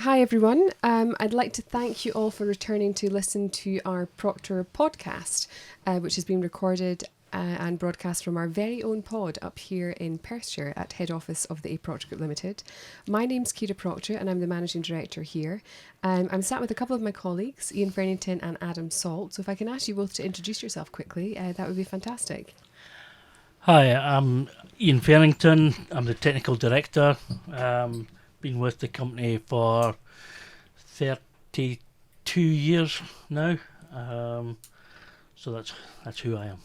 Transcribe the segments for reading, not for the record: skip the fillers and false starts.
Hi everyone. I'd like to thank you all for returning to listen to our Proctor Podcast, which has been recorded and broadcast from our very own pod up here in Perthshire at head office of the A Proctor Group Limited. My name's Keira Proctor and I'm the Managing Director here. I'm sat with a couple of my colleagues, Iain Fairnington and Adam Salt, so if I can ask you both to introduce yourself quickly, that would be fantastic. Hi, I'm Iain Fairnington. I'm the Technical Director. Been with the company for 32 years now, so that's who I am.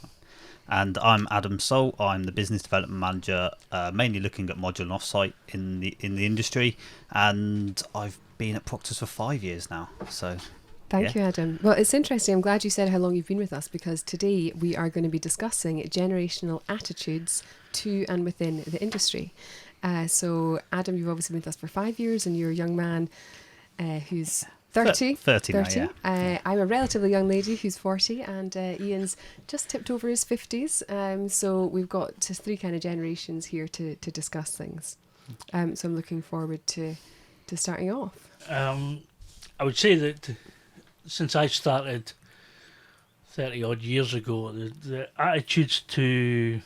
And I'm Adam Salt. I'm the Business Development Manager, mainly looking at modular offsite in the industry, and I've been at Proctor's for 5 years now. So. Thank you, Adam. Well, it's interesting. I'm glad you said how long you've been with us, because today we are going to be discussing generational attitudes to and within the industry. So, Adam, you've obviously been with us for 5 years, and you're a young man who's 30. 30 now, yeah. I'm a relatively young lady who's 40, and Ian's just tipped over his 50s. So we've got just three kind of generations here to discuss things. So I'm looking forward to starting off. I would say that since I started 30 odd years ago, the attitudes to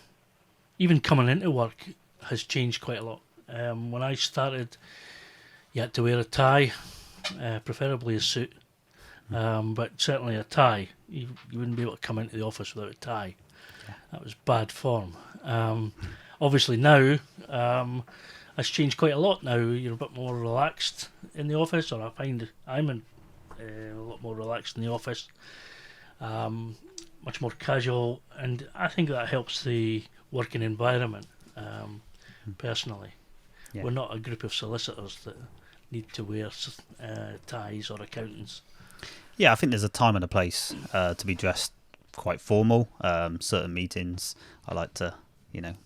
even coming into work has changed quite a lot. When I started, you had to wear a tie, preferably a suit, but certainly a tie. You wouldn't be able to come into the office without a tie. Yeah. That was bad form. Obviously now, it's changed quite a lot now. You're a bit more relaxed in the office, or I find I'm a lot more relaxed in the office, much more casual, and I think that helps the working environment. Personally, Yeah. We're not a group of solicitors that need to wear ties, or accountants. Yeah, I think there's a time and a place to be dressed quite formal. Certain meetings, I like to,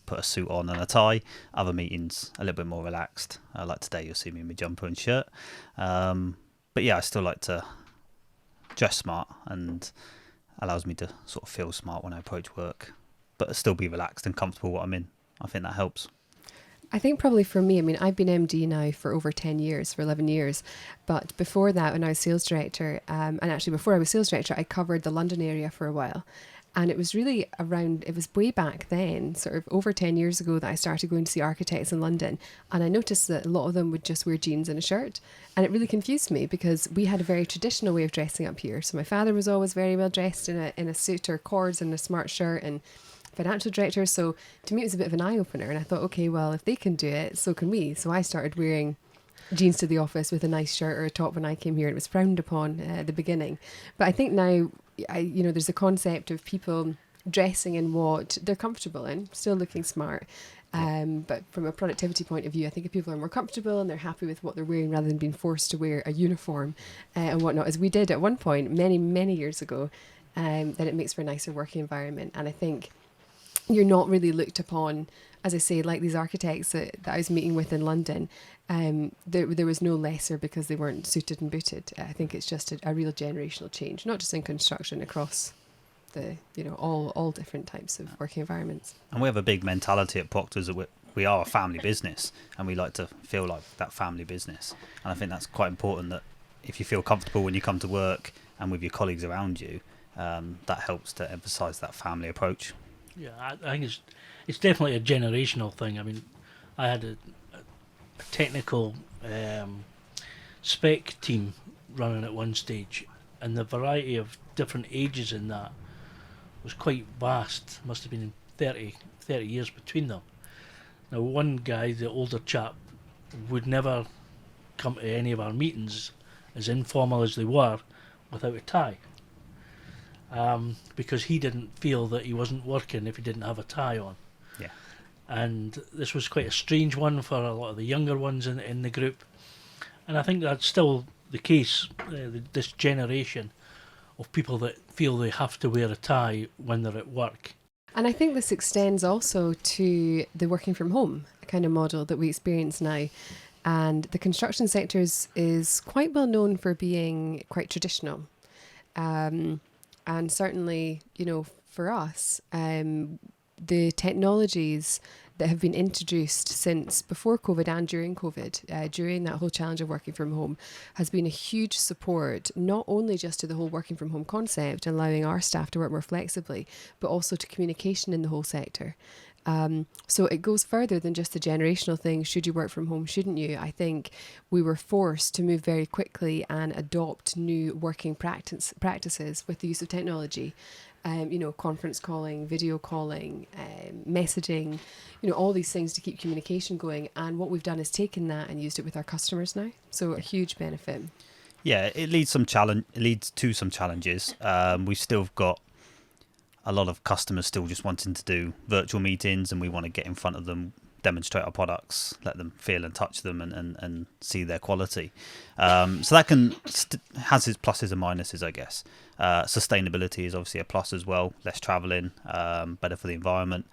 put a suit on and a tie. Other meetings, a little bit more relaxed. Like today, you'll see me in my jumper and shirt. But yeah, I still like to dress smart, and allows me to sort of feel smart when I approach work, but still be relaxed and comfortable what I'm in. I think that helps. I think probably for me, I've been MD now for over 10 years, for 11 years. But before that, when I was sales director, and actually before I was sales director, I covered the London area for a while. And it was really it was way back then, sort of over 10 years ago, that I started going to see architects in London. And I noticed that a lot of them would just wear jeans and a shirt. And it really confused me, because we had a very traditional way of dressing up here. So my father was always very well dressed in a suit or cords and a smart shirt, and financial director. So to me, it was a bit of an eye-opener. And I thought, okay, well, if they can do it, so can we. So I started wearing jeans to the office with a nice shirt or a top when I came here. It was frowned upon at the beginning. But I think now, there's a concept of people dressing in what they're comfortable in, still looking smart. But from a productivity point of view, I think if people are more comfortable and they're happy with what they're wearing rather than being forced to wear a uniform and whatnot, as we did at one point many, many years ago, then it makes for a nicer working environment. And I think you're not really looked upon, as I say, like these architects that I was meeting with in London. There was no lesser because they weren't suited and booted. I think it's just a real generational change, not just in construction, across the all different types of working environments. And we have a big mentality at Proctor's that we are a family business, and we like to feel like that family business. And I think that's quite important, that if you feel comfortable when you come to work and with your colleagues around you, that helps to emphasise that family approach. Yeah, I think it's definitely a generational thing. I had a technical spec team running at one stage, and the variety of different ages in that was quite vast. Must have been 30 years between them. Now, one guy, the older chap, would never come to any of our meetings, as informal as they were, without a tie. Because he didn't feel that he wasn't working if he didn't have a tie on. Yeah. And this was quite a strange one for a lot of the younger ones in the group. And I think that's still the case, this generation of people that feel they have to wear a tie when they're at work. And I think this extends also to the working from home kind of model that we experience now. And the construction sector is quite well known for being quite traditional. And certainly, for us, the technologies that have been introduced since before COVID and during COVID, during that whole challenge of working from home, has been a huge support, not only just to the whole working from home concept, allowing our staff to work more flexibly, but also to communication in the whole sector. So it goes further than just the generational thing. Should you work from home? Shouldn't you? I think we were forced to move very quickly and adopt new working practices with the use of technology. Conference calling, video calling, messaging, all these things to keep communication going. And what we've done is taken that and used it with our customers now. So a huge benefit. Yeah, it leads to some challenges. We've still got a lot of customers still just wanting to do virtual meetings, and we want to get in front of them, demonstrate our products, let them feel and touch them, and see their quality. So that has its pluses and minuses, I guess. Sustainability is obviously a plus as well. Less travelling, better for the environment.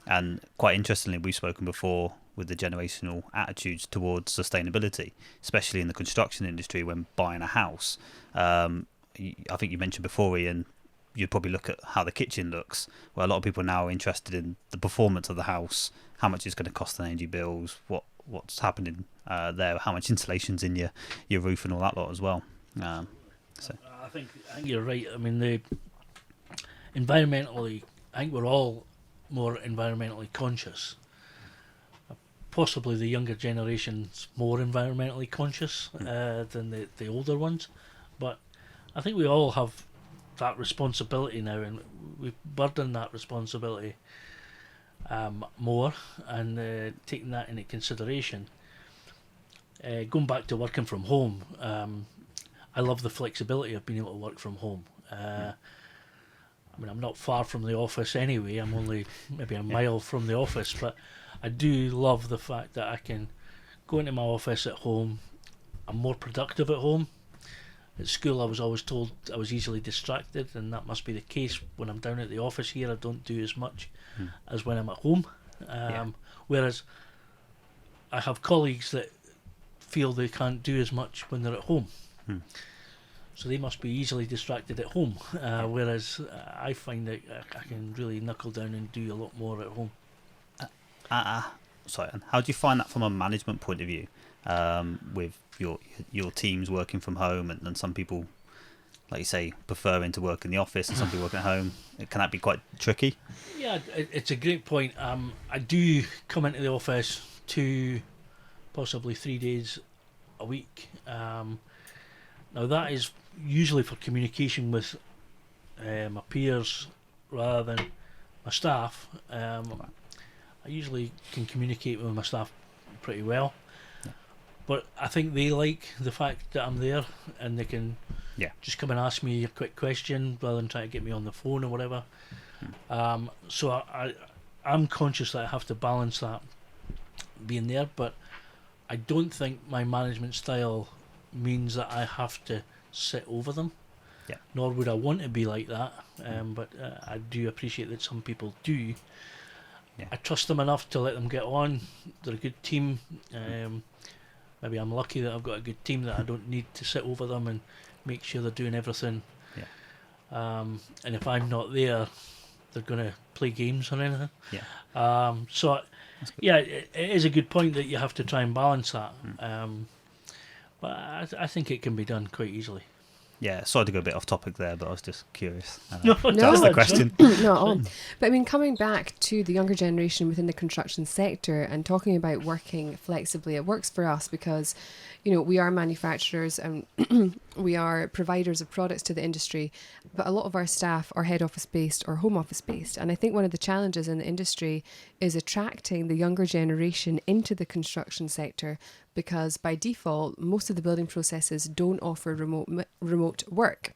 And quite interestingly, we've spoken before with the generational attitudes towards sustainability, especially in the construction industry when buying a house. I think you mentioned before, Iain, you'd probably look at how the kitchen looks. Well, a lot of people now are interested in the performance of the house, how much it's going to cost on energy bills, what's happening there, how much insulation's in your roof and all that lot as well. So I think you're right. I mean, I think we're all more environmentally conscious. Possibly the younger generation's more environmentally conscious than the older ones, but I think we all have that responsibility now, and we burden that responsibility more, and taking that into consideration. Going back to working from home, I love the flexibility of being able to work from home. I mean, I'm not far from the office anyway. I'm only maybe a mile from the office, but I do love the fact that I can go into my office at home. I'm more productive at home. At school, I was always told I was easily distracted, and that must be the case when I'm down at the office here. I don't do as much as when I'm at home. Whereas I have colleagues that feel they can't do as much when they're at home. So they must be easily distracted at home. Whereas I find that I can really knuckle down and do a lot more at home. Sorry, and how do you find that from a management point of view? With your teams working from home, and some people, like you say, preferring to work in the office, and some people working at home. Can that be quite tricky? Yeah, it's a great point. I do come into the office 2, possibly 3 days a week. Now that is usually for communication with my peers rather than my staff. I usually can communicate with my staff pretty well. But I think they like the fact that I'm there, and they can just come and ask me a quick question rather than try to get me on the phone or whatever. So I'm conscious that I have to balance that being there, but I don't think my management style means that I have to sit over them. Nor would I want to be like that. But I do appreciate that some people do. I trust them enough to let them get on. They're a good team. Maybe I'm lucky that I've got a good team that I don't need to sit over them and make sure they're doing everything. And if I'm not there, they're going to play games or anything. So, it is a good point that you have to try and balance that. But I think it can be done quite easily. Yeah, sorry to go a bit off topic there, but I was just curious. No, that's the question. No, but I mean, coming back to the younger generation within the construction sector and talking about working flexibly, it works for us because, we are manufacturers and we are providers of products to the industry, but a lot of our staff are head office based or home office based. And I think one of the challenges in the industry is attracting the younger generation into the construction sector, because by default, most of the building processes don't offer remote work.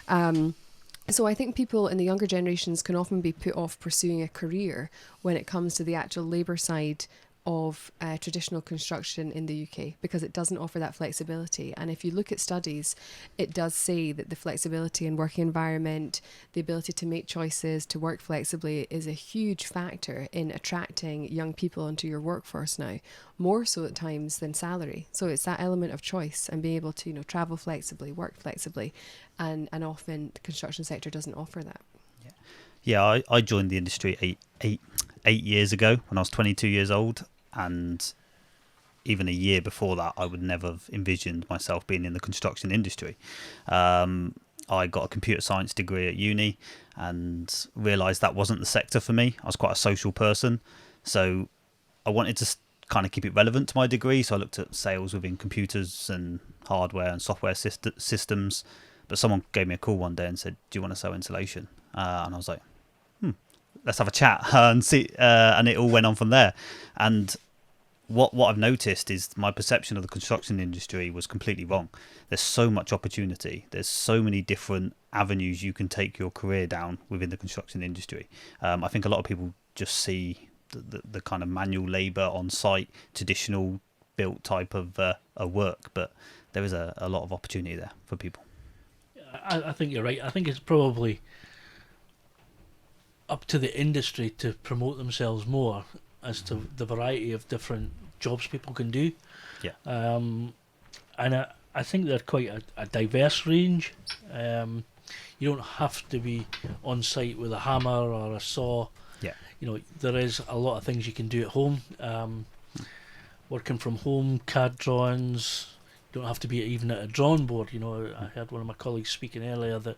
So I think people in the younger generations can often be put off pursuing a career when it comes to the actual labour side of traditional construction in the UK, because it doesn't offer that flexibility. And if you look at studies, it does say that the flexibility in working environment, the ability to make choices, to work flexibly, is a huge factor in attracting young people into your workforce now, more so at times than salary. So it's that element of choice and being able to travel flexibly, work flexibly, and often the construction sector doesn't offer that. I joined the industry 8 years ago when I was 22 years old, and even a year before that, I would never have envisioned myself being in the construction industry. I got a computer science degree at uni and realised that wasn't the sector for me. I was quite a social person, so I wanted to kind of keep it relevant to my degree. So I looked at sales within computers and hardware and software systems. But someone gave me a call one day and said, "Do you want to sell insulation?" And I was like, let's have a chat and see. And it all went on from there. And what I've noticed is my perception of the construction industry was completely wrong. There's so much opportunity. There's so many different avenues you can take your career down within the construction industry. I think a lot of people just see the kind of manual labour on site, traditional built type of work, but there is a lot of opportunity there for people. I think you're right. I think it's probably up to the industry to promote themselves more as to the variety of different jobs people can do. Yeah. And I think they're quite a diverse range. You don't have to be on site with a hammer or a saw. Yeah. You know, there is a lot of things you can do at home. Working from home, CAD drawings. You don't have to be even at a drawing board. You know, I heard one of my colleagues speaking earlier that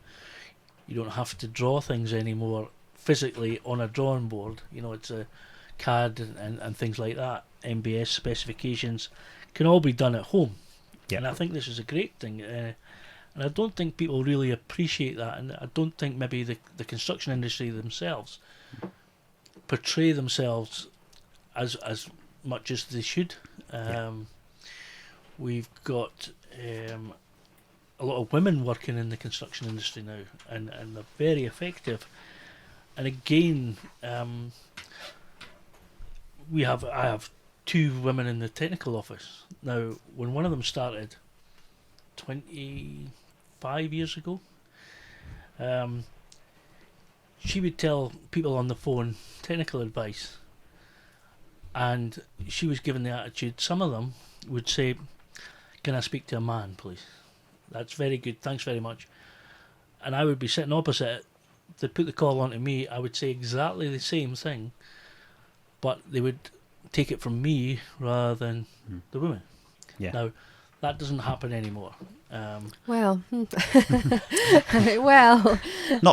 you don't have to draw things anymore physically on a drawing board. You know, it's a CAD and things like that. MBS specifications can all be done at home. Yeah. And I think this is a great thing. And I don't think people really appreciate that. And I don't think maybe the construction industry themselves portray themselves as much as they should. We've got a lot of women working in the construction industry now, and they're very effective. And again, I have 2 women in the technical office. Now, when one of them started 25 years ago, she would tell people on the phone technical advice, and she was given the attitude, some of them would say, "Can I speak to a man, please? That's very good, thanks very much." And I would be sitting opposite it. They'd put the call on to me, I would say exactly the same thing, but they would take it from me rather than the woman. Yeah. Now, that doesn't happen anymore. Well, Not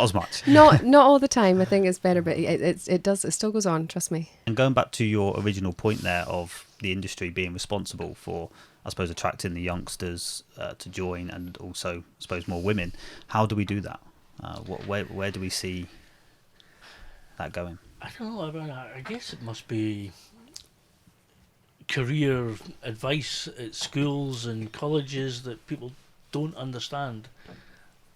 as much. not all the time. I think it's better, but it still goes on. Trust me. And going back to your original point there of the industry being responsible for, I suppose, attracting the youngsters to join, and also, I suppose, more women. How do we do that? Where do we see that going? I don't know. I guess it must be career advice at schools and colleges that people don't understand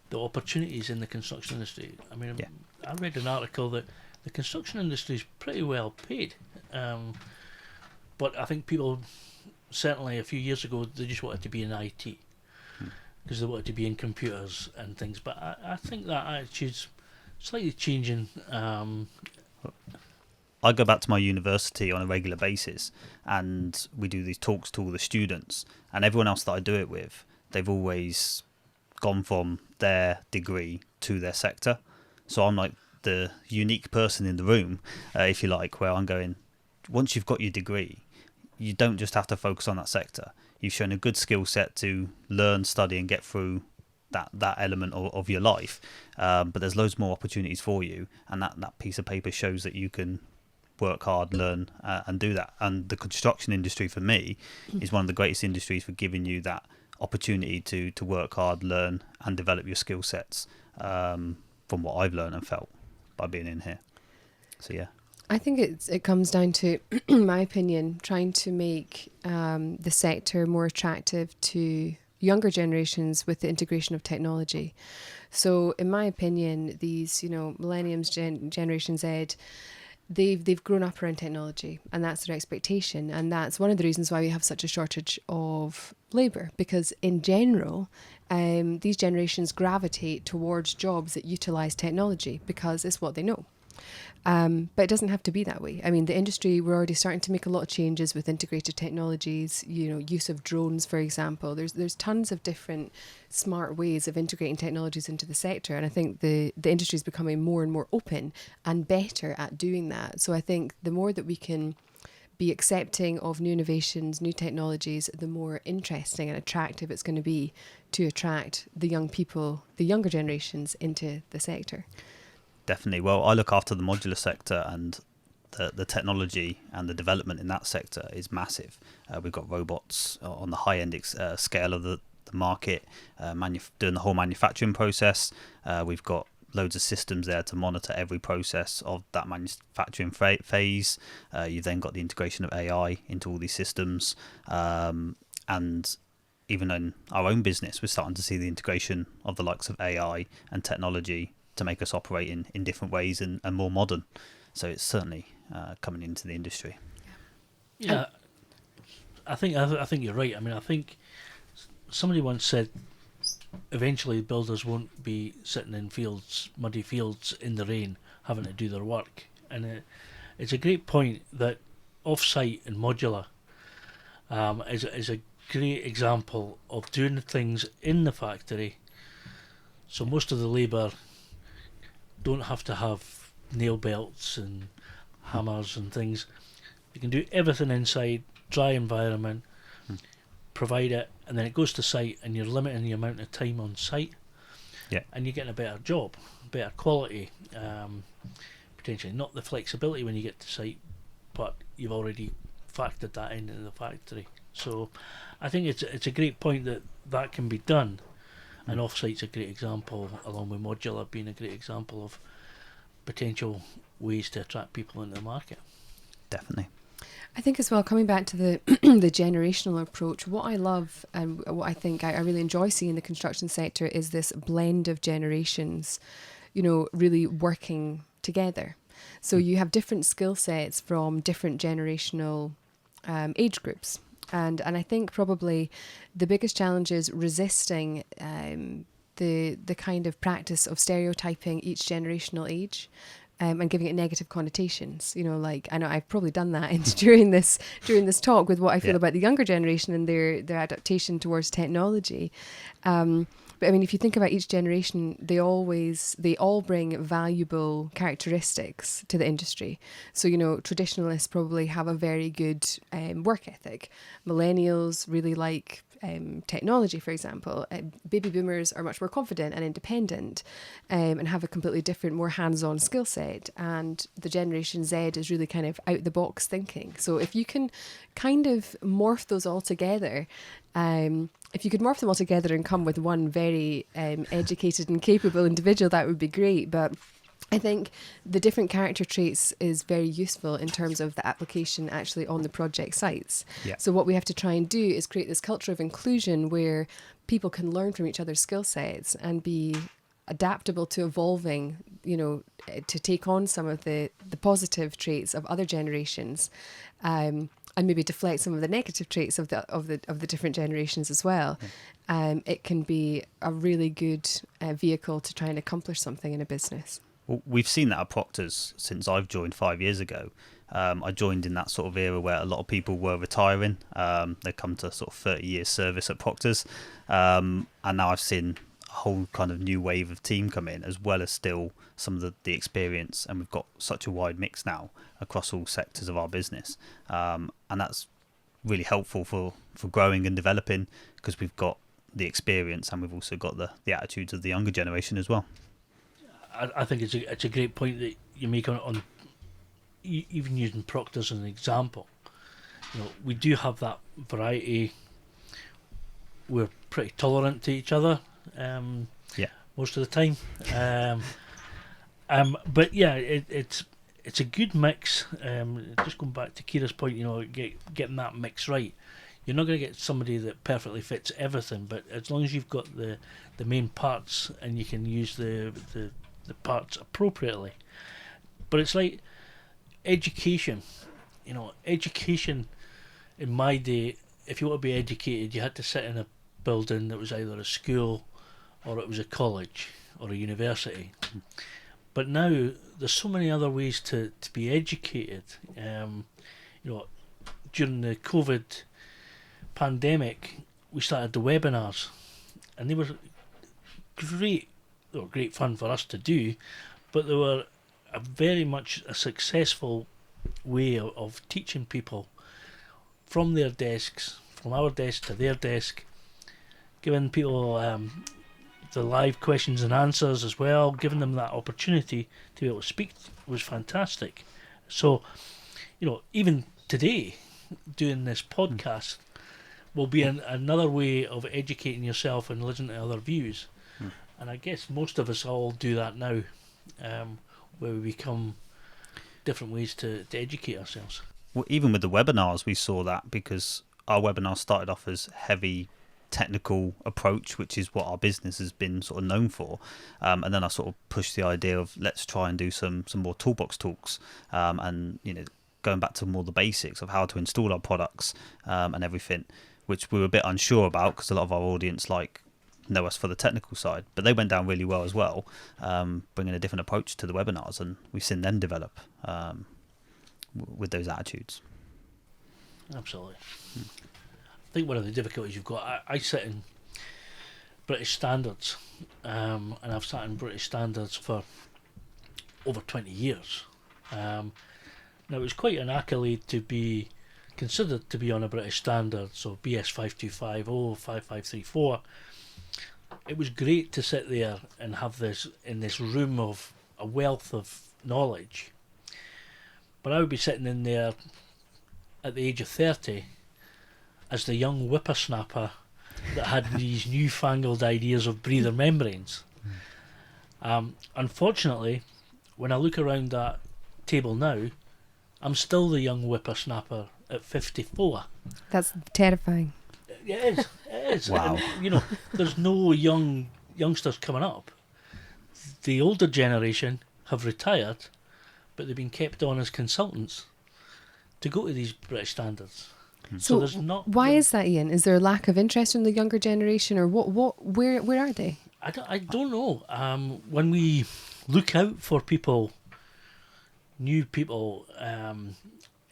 the opportunities in the construction industry. I mean, Yeah. I read an article that the construction industry is pretty well paid, but I think people, certainly a few years ago, they just wanted to be in IT because they wanted to be in computers and things. But I think that attitude's slightly changing. I go back to my university on a regular basis, and we do these talks to all the students, and everyone else that I do it with, they've always gone from their degree to their sector. So I'm like the unique person in the room, if you like, where I'm going, once you've got your degree, you don't just have to focus on that sector. You've shown a good skill set to learn, study, and get through that element of your life. But there's loads more opportunities for you, and that piece of paper shows that you can work hard, learn, and do that. And the construction industry, for me, is one of the greatest industries for giving you that opportunity to work hard, learn, and develop your skill sets, from what I've learned and felt by being in here. So yeah, I think it comes down to, in my opinion, trying to make the sector more attractive to younger generations with the integration of technology. So in my opinion, these, millenniums, Generation Z, they've grown up around technology, and that's their expectation, and that's one of the reasons why we have such a shortage of labour, because in general these generations gravitate towards jobs that utilise technology because it's what they know. But it doesn't have to be that way. I mean, the industry, we're already starting to make a lot of changes with integrated technologies, use of drones, for example. There's tons of different smart ways of integrating technologies into the sector. And I think the industry is becoming more and more open and better at doing that. So I think the more that we can be accepting of new innovations, new technologies, the more interesting and attractive it's going to be to attract the young people, the younger generations into the sector. Definitely. Well, I look after the modular sector, and the technology and the development in that sector is massive. We've got robots on the high end scale of the market, doing the whole manufacturing process. We've got loads of systems there to monitor every process of that manufacturing phase. You've then got the integration of AI into all these systems. And even in our own business, we're starting to see the integration of the likes of AI and technology to make us operate in different ways and more modern. So it's certainly coming into the industry. Yeah, I think you're right. I mean, I think somebody once said eventually builders won't be sitting in muddy fields in the rain, having to do their work. And it's a great point that offsite and modular is a great example of doing the things in the factory. So most of the labour don't have to have nail belts and hammers and things. You can do everything inside, dry environment, provide it, and then it goes to site, and you're limiting the amount of time on site. Yeah. And you're getting a better job, better quality, potentially not the flexibility when you get to site, but you've already factored that into the factory. So I think it's a great point that can be done. And offsite's a great example, along with modular being a great example of potential ways to attract people into the market. Definitely. I think as well, coming back to the the generational approach, what I love and what I think I really enjoy seeing in the construction sector is this blend of generations, really working together. So you have different skill sets from different generational age groups. And I think probably the biggest challenge is resisting the kind of practice of stereotyping each generational age and giving it negative connotations. I know I've probably done that during this talk with what I feel about the younger generation and their adaptation towards technology. But I mean, if you think about each generation, they all bring valuable characteristics to the industry. So, traditionalists probably have a very good work ethic. Millennials really like technology, for example. Baby boomers are much more confident and independent and have a completely different, more hands-on skill set. And the Generation Z is really kind of out-the-box thinking. So if you can kind of morph those all together, if you could morph them all together and come with one very educated and capable individual, that would be great. But I think the different character traits is very useful in terms of the application actually on the project sites. Yeah. So what we have to try and do is create this culture of inclusion where people can learn from each other's skill sets and be adaptable to evolving, to take on some of the positive traits of other generations. And maybe deflect some of the negative traits of the different generations as well. It can be a really good vehicle to try and accomplish something in a business. Well, we've seen that at Proctor's since I've joined 5 years ago. I joined in that sort of era where a lot of people were retiring. They come to sort of 30 years service at Proctor's. And now I've seen a whole kind of new wave of team come in, as well as still some of the experience. And we've got such a wide mix now across all sectors of our business. And that's really helpful for growing and developing, because we've got the experience and we've also got the attitudes of the younger generation as well. I think it's a great point that you make on even using Proctor as an example. We do have that variety. We're pretty tolerant to each other most of the time. But yeah, it's a good mix. Just going back to Keira's point, getting that mix right. You're not going to get somebody that perfectly fits everything, but as long as you've got the main parts and you can use the parts appropriately. But it's like education. Education in my day, if you want to be educated, you had to sit in a building that was either a school or it was a college or a university. But now there's so many other ways to be educated. During the COVID pandemic, we started the webinars, and they were great. They were great fun for us to do, but they were very much a successful way of teaching people from their desks, from our desk to their desk, giving people the live questions and answers as well, giving them that opportunity to be able to speak was fantastic. So, even today, doing this podcast will be another way of educating yourself and listening to other views. And I guess most of us all do that now, where we become different ways to educate ourselves. Well, even with the webinars, we saw that, because our webinar started off as heavy technical approach, which is what our business has been sort of known for, and then I sort of pushed the idea of let's try and do some more toolbox talks, and going back to more the basics of how to install our products and everything, which we were a bit unsure about because a lot of our audience know us for the technical side, but they went down really well as well, bringing a different approach to the webinars, and we've seen them develop with those attitudes. Absolutely. I think one of the difficulties you've got, I sit in British standards, and I've sat in British standards for over 20 years. Now, it was quite an accolade to be considered to be on a British standard, so BS 5250, 5534. It was great to sit there and have this in this room of a wealth of knowledge. But I would be sitting in there at the age of 30 as the young whippersnapper that had these newfangled ideas of breather membranes. Unfortunately, when I look around that table now, I'm still the young whippersnapper at 54. That's terrifying. It is. It is. Wow. And, there's no youngsters coming up. The older generation have retired, but they've been kept on as consultants to go to these British standards. So there's not. Why is that, Iain? Is there a lack of interest in the younger generation, or where are they? I don't know. When we look out for people, new people,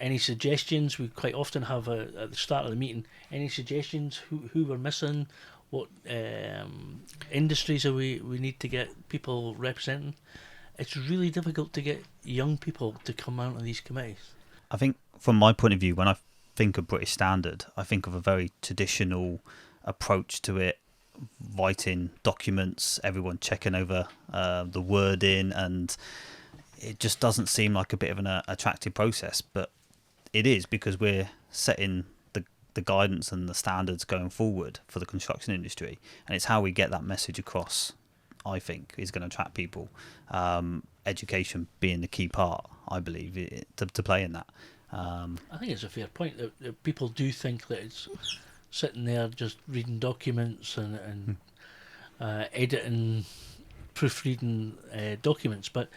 any suggestions? We quite often have at the start of the meeting, any suggestions who we're missing, what industries we need to get people representing. It's really difficult to get young people to come out of these committees. I think from my point of view, when I think of British Standard, I think of a very traditional approach to it, writing documents, everyone checking over the wording, and it just doesn't seem like a bit of an attractive process, but it is, because we're setting the guidance and the standards going forward for the construction industry, and it's how we get that message across, I think, is going to attract people. Education being the key part, I believe, to play in that. I think it's a fair point that people do think that it's sitting there just reading documents and editing, proofreading documents, but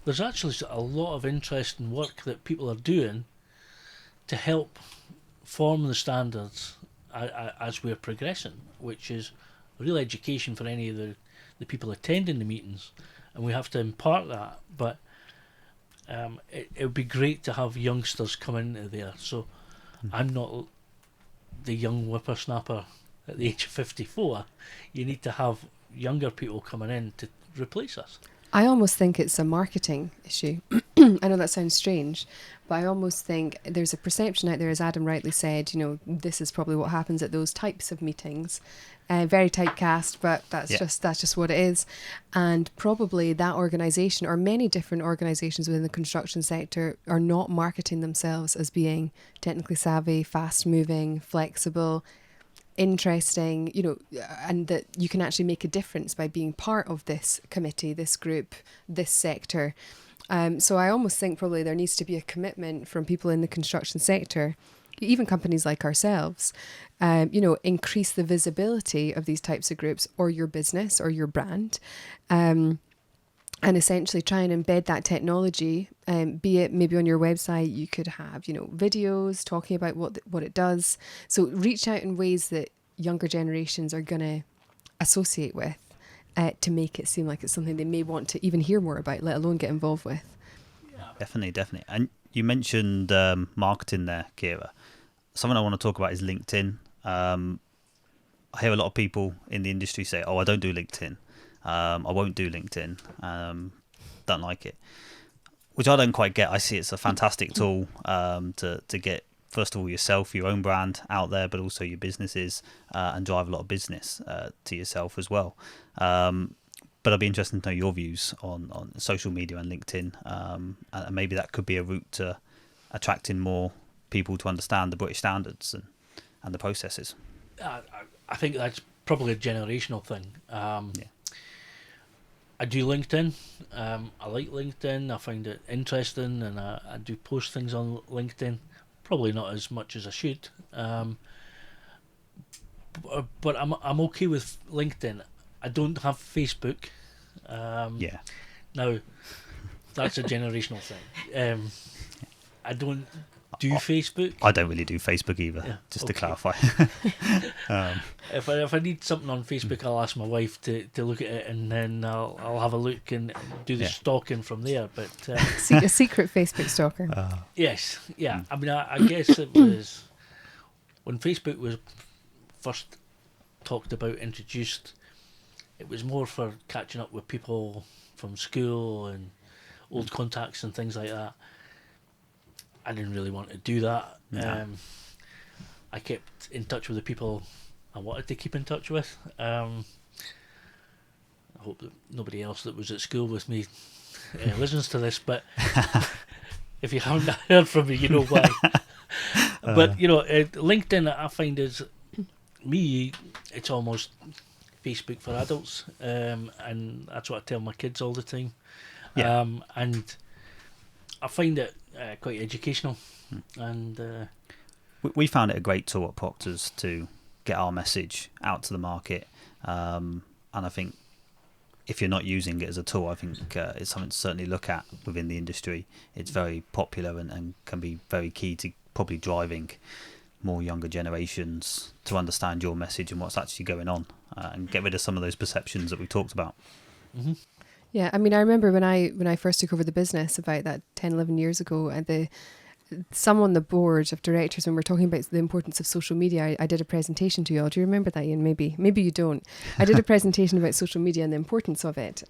there's actually a lot of interesting work that people are doing to help form the standards as we're progressing, which is real education for any of the people attending the meetings, and we have to impart that. But it would be great to have youngsters come into there. So I'm not the young whippersnapper at the age of 54. You need to have younger people coming in to replace us. I almost think it's a marketing issue. I know that sounds strange, but I almost think there's a perception out there, as Adam rightly said, this is probably what happens at those types of meetings. Very typecast, but that's just what it is. And probably that organisation, or many different organisations within the construction sector, are not marketing themselves as being technically savvy, fast moving, flexible, interesting, and that you can actually make a difference by being part of this committee, this group, this sector. So I almost think probably there needs to be a commitment from people in the construction sector, even companies like ourselves, increase the visibility of these types of groups or your business or your brand, and essentially try and embed that technology, be it maybe on your website, you could have, videos talking about what it does. So reach out in ways that younger generations are going to associate with, to make it seem like it's something they may want to even hear more about, let alone get involved with. Definitely. And you mentioned marketing there, Keira. Something I want to talk about is LinkedIn. I hear a lot of people in the industry say, "Oh, I don't do LinkedIn. I won't do LinkedIn. Don't like it," which I don't quite get. I see it's a fantastic tool to get, first of all, yourself, your own brand out there, but also your businesses, and drive a lot of business to yourself as well. But I'd be interested to know your views on social media and LinkedIn, and maybe that could be a route to attracting more people to understand the British standards and the processes. I think that's probably a generational thing. I do LinkedIn. I like LinkedIn. I find it interesting, and I do post things on LinkedIn. Probably not as much as I should, but I'm okay with LinkedIn. I don't have Facebook. Now, that's a generational thing. I don't do Facebook. I don't really do Facebook either, to clarify. If I need something on Facebook, I'll ask my wife to look at it, and then I'll have a look and do the stalking from there. But a secret Facebook stalker. Yes, yeah. I mean, I guess it was when Facebook was first talked about, introduced. It was more for catching up with people from school and old contacts and things like that. I didn't really want to do that. No. I kept in touch with the people I wanted to keep in touch with. I hope that nobody else that was at school with me listens to this, but if you haven't heard from me, you know why. But, LinkedIn, I find is, me, it's almost Facebook for adults, and that's what I tell my kids all the time. And I find it quite educational, and we found it a great tool at Proctor's to get our message out to the market, and I think if you're not using it as a tool, I think it's something to certainly look at within the industry. It's very popular and can be very key to probably driving more younger generations to understand your message and what's actually going on, and get rid of some of those perceptions that we talked about. Mm-hmm. Yeah, I mean, I remember when I first took over the business about that 10, 11 years ago, and some on the board of directors, when we're talking about the importance of social media, I did a presentation to you all. Do you remember that, Iain? Maybe you don't. I did a presentation about social media and the importance of it,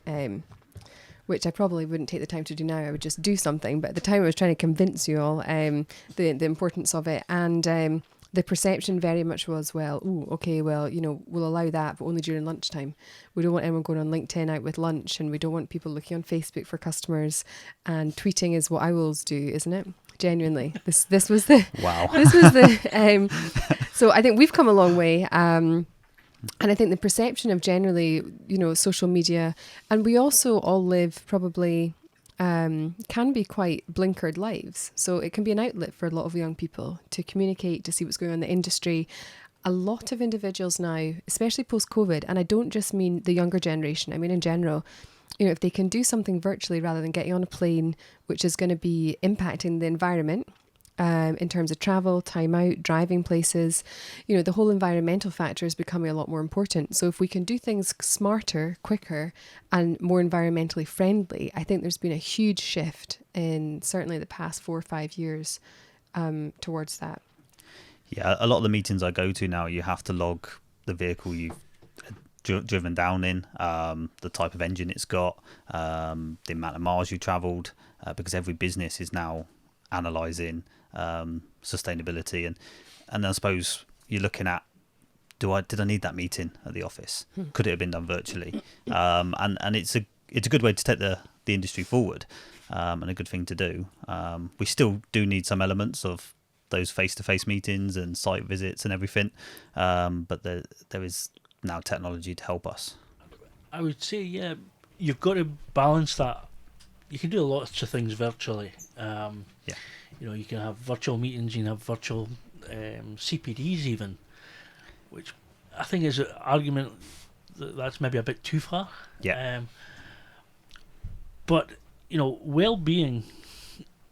which I probably wouldn't take the time to do now. I would just do something. But at the time I was trying to convince you all the importance of it. And the perception very much was, we'll allow that, but only during lunchtime. We don't want anyone going on LinkedIn out with lunch, and we don't want people looking on Facebook for customers. And tweeting is what owls do, isn't it? Genuinely. This was the... Wow. This was the... So I think we've come a long way. And I think the perception of generally, social media, and we also all live probably can be quite blinkered lives. So it can be an outlet for a lot of young people to communicate, to see what's going on in the industry. A lot of individuals now, especially post-COVID, and I don't just mean the younger generation, I mean in general, if they can do something virtually rather than getting on a plane, which is going to be impacting the environment, in terms of travel, time out, driving places, the whole environmental factor is becoming a lot more important. So if we can do things smarter, quicker, and more environmentally friendly, I think there's been a huge shift in certainly the past 4 or 5 years towards that. Yeah, a lot of the meetings I go to now, you have to log the vehicle you've driven down in, the type of engine it's got, the amount of miles you travelled, because every business is now analysing sustainability, and I suppose you're looking at, did I need that meeting at the office? Could it have been done virtually? And it's a good way to take the industry forward, and a good thing to do. We still do need some elements of those face-to-face meetings and site visits and everything, but there is now technology to help us. I would say, you've got to balance that. You can do lots of things virtually. You can have virtual meetings, you can have virtual CPDs even, which I think is an argument that's maybe a bit too far. Yeah. But, well-being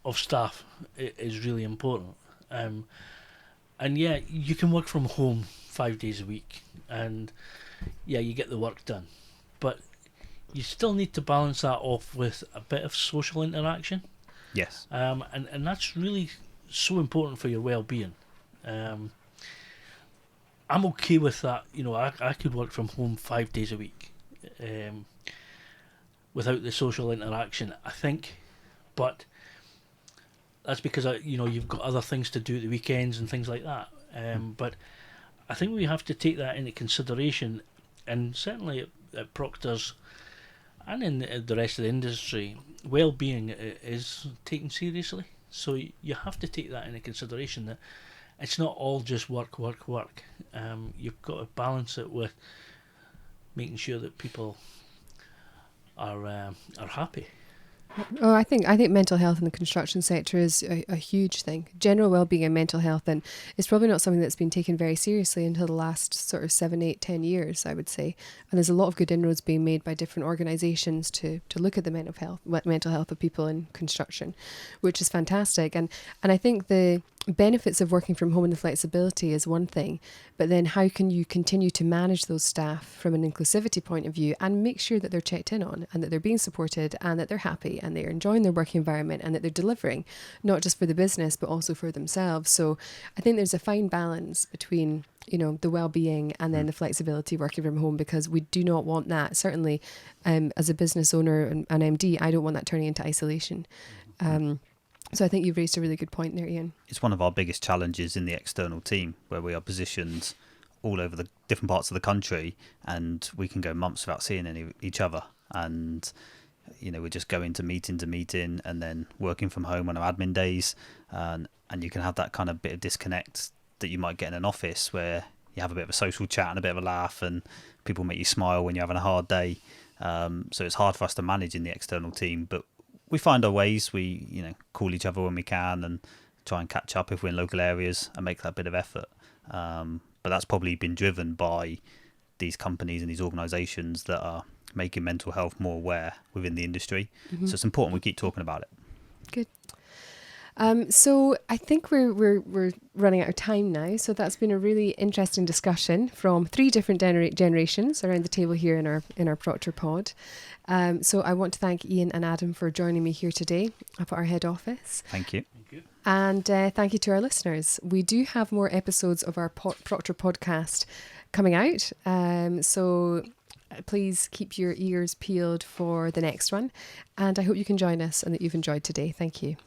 of staff is really important. And you can work from home 5 days a week, and you get the work done. but you still need to balance that off with a bit of social interaction. Yes. And that's really so important for your well-being. I'm okay with that. You know, I could work from home 5 days a week without the social interaction, I think. But that's because you've got other things to do at the weekends and things like that. But I think we have to take that into consideration, and certainly at Proctor's and in the rest of the industry, well-being is taken seriously. So you have to take that into consideration, that it's not all just work, work, work. You've got to balance it with making sure that people are happy. Oh, I think mental health in the construction sector is a huge thing. General well-being and mental health, and it's probably not something that's been taken very seriously until the last sort of 7, 8, 10 years, I would say. And there's a lot of good inroads being made by different organisations to look at the mental health of people in construction, which is fantastic. And I think the benefits of working from home and the flexibility is one thing, but then how can you continue to manage those staff from an inclusivity point of view and make sure that they're checked in on and that they're being supported and that they're happy and they're enjoying their working environment and that they're delivering, not just for the business but also for themselves. So I think there's a fine balance between the well-being and then the flexibility working from home, because we do not want that. Certainly as a business owner and an MD, I don't want that turning into isolation. So I think you've raised a really good point there, Iain. It's one of our biggest challenges in the external team, where we are positioned all over the different parts of the country, and we can go months without seeing each other. And we're just going to meeting and then working from home on our admin days, and you can have that kind of bit of disconnect that you might get in an office, where you have a bit of a social chat and a bit of a laugh, and people make you smile when you're having a hard day. So it's hard for us to manage in the external team, but we find our ways. We, call each other when we can and try and catch up if we're in local areas and make that bit of effort. But that's probably been driven by these companies and these organisations that are making mental health more aware within the industry. Mm-hmm. So it's important we keep talking about it. Good. So I think we're running out of time now. So that's been a really interesting discussion from 3 different generations around the table here in our Proctor Pod. So I want to thank Iain and Adam for joining me here today up at our head office. Thank you. Thank you. And thank you to our listeners. We do have more episodes of our Proctor Podcast coming out. So please keep your ears peeled for the next one. And I hope you can join us and that you've enjoyed today. Thank you.